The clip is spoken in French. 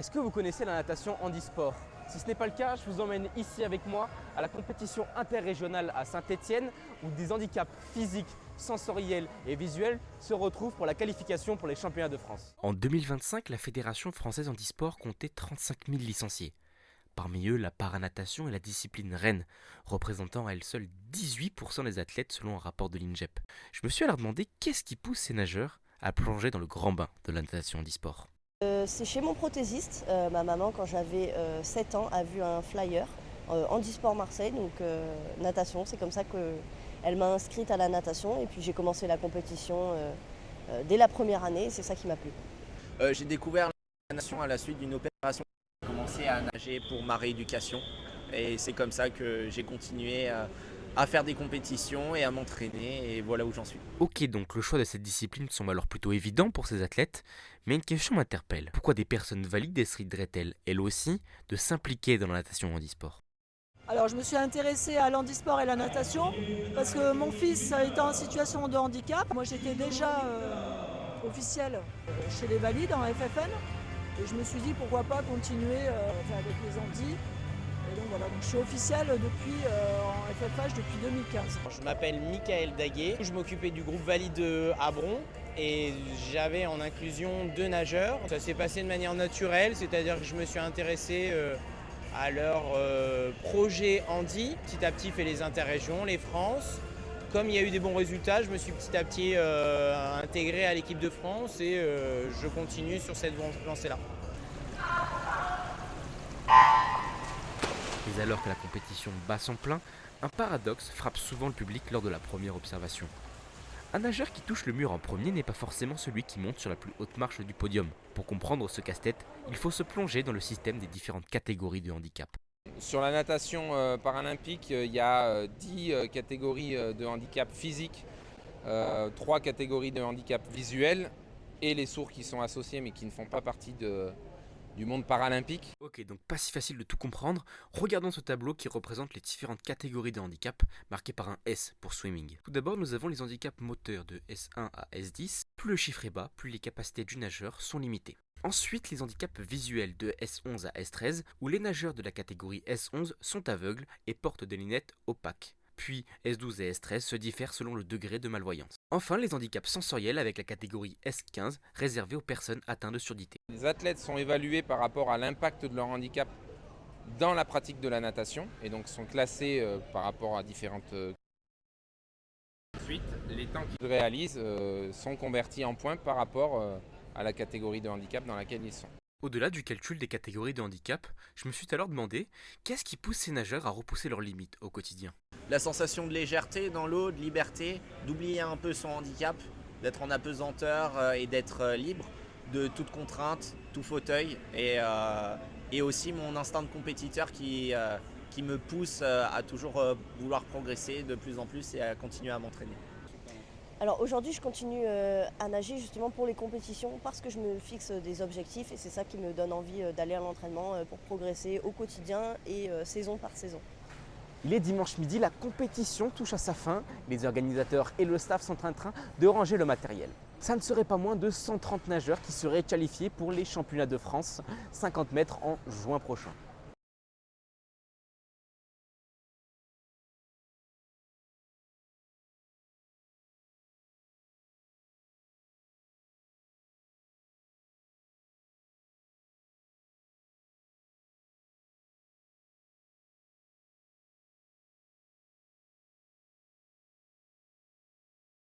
Est-ce que vous connaissez la natation handisport? Si ce n'est pas le cas, je vous emmène ici avec moi à la compétition interrégionale à Saint-Étienne où des handicaps physiques, sensoriels et visuels se retrouvent pour la qualification pour les championnats de France. En 2025, la Fédération française handisport comptait 35 000 licenciés. Parmi eux, la paranatation est la discipline reine, représentant à elle seule 18% des athlètes selon un rapport de l'INJEP. Je me suis alors demandé qu'est-ce qui pousse ces nageurs à plonger dans le grand bain de la natation handisport. C'est chez mon prothésiste. Ma maman, quand j'avais 7 ans, a vu un flyer handisport Marseille, donc natation. C'est comme ça qu'elle m'a inscrite à la natation et puis j'ai commencé la compétition dès la première année et c'est ça qui m'a plu. J'ai découvert la natation à la suite d'une opération. J'ai commencé à nager pour ma rééducation et c'est comme ça que j'ai continué à faire des compétitions et à m'entraîner et voilà où j'en suis. Ok, donc le choix de cette discipline semble alors plutôt évident pour ces athlètes, mais une question m'interpelle. Pourquoi des personnes valides décideraient-elles, elles aussi, de s'impliquer dans la natation handisport? Alors je me suis intéressée à l'handisport et la natation parce que mon fils étant en situation de handicap, moi j'étais déjà officielle chez les valides en FFN et je me suis dit pourquoi pas continuer avec les handis. Et donc voilà, donc je suis officielle depuis en FFH depuis 2015. Je m'appelle Michael Daguet, je m'occupais du groupe valide à Bron et j'avais en inclusion 2 nageurs. Ça s'est passé de manière naturelle, c'est-à-dire que je me suis intéressé à leur projet handi, petit à petit fait les interrégions, les France. Comme il y a eu des bons résultats, je me suis petit à petit intégré à l'équipe de France et je continue sur cette lancée-là. Mais alors que la compétition bat son plein, un paradoxe frappe souvent le public lors de la première observation. Un nageur qui touche le mur en premier n'est pas forcément celui qui monte sur la plus haute marche du podium. Pour comprendre ce casse-tête, il faut se plonger dans le système des différentes catégories de handicap. Sur la natation paralympique, il y a 10 catégories de handicap physique, 3 catégories de handicap visuel et les sourds qui sont associés mais qui ne font pas partie du monde paralympique. Ok, donc pas si facile de tout comprendre. Regardons ce tableau qui représente les différentes catégories de handicap, marqué par un S pour swimming. Tout d'abord, nous avons les handicaps moteurs de S1 à S10. Plus le chiffre est bas, plus les capacités du nageur sont limitées. Ensuite, les handicaps visuels de S11 à S13, où les nageurs de la catégorie S11 sont aveugles et portent des lunettes opaques. Puis S12 et S13 se diffèrent selon le degré de malvoyance. Enfin, les handicaps sensoriels avec la catégorie S15 réservée aux personnes atteintes de surdité. Les athlètes sont évalués par rapport à l'impact de leur handicap dans la pratique de la natation et donc sont classés par rapport à différentes... Ensuite, les temps qu'ils réalisent sont convertis en points par rapport à la catégorie de handicap dans laquelle ils sont. Au-delà du calcul des catégories de handicap, je me suis alors demandé qu'est-ce qui pousse ces nageurs à repousser leurs limites au quotidien. La sensation de légèreté dans l'eau, de liberté, d'oublier un peu son handicap, d'être en apesanteur et d'être libre de toute contrainte, tout fauteuil et aussi mon instinct de compétiteur qui me pousse à toujours vouloir progresser de plus en plus et à continuer à m'entraîner. Alors aujourd'hui je continue à nager justement pour les compétitions parce que je me fixe des objectifs et c'est ça qui me donne envie d'aller à l'entraînement pour progresser au quotidien et saison par saison. Il est dimanche midi, la compétition touche à sa fin. Les organisateurs et le staff sont en train de ranger le matériel. Ça ne serait pas moins de 130 nageurs qui seraient qualifiés pour les championnats de France 50 mètres en juin prochain.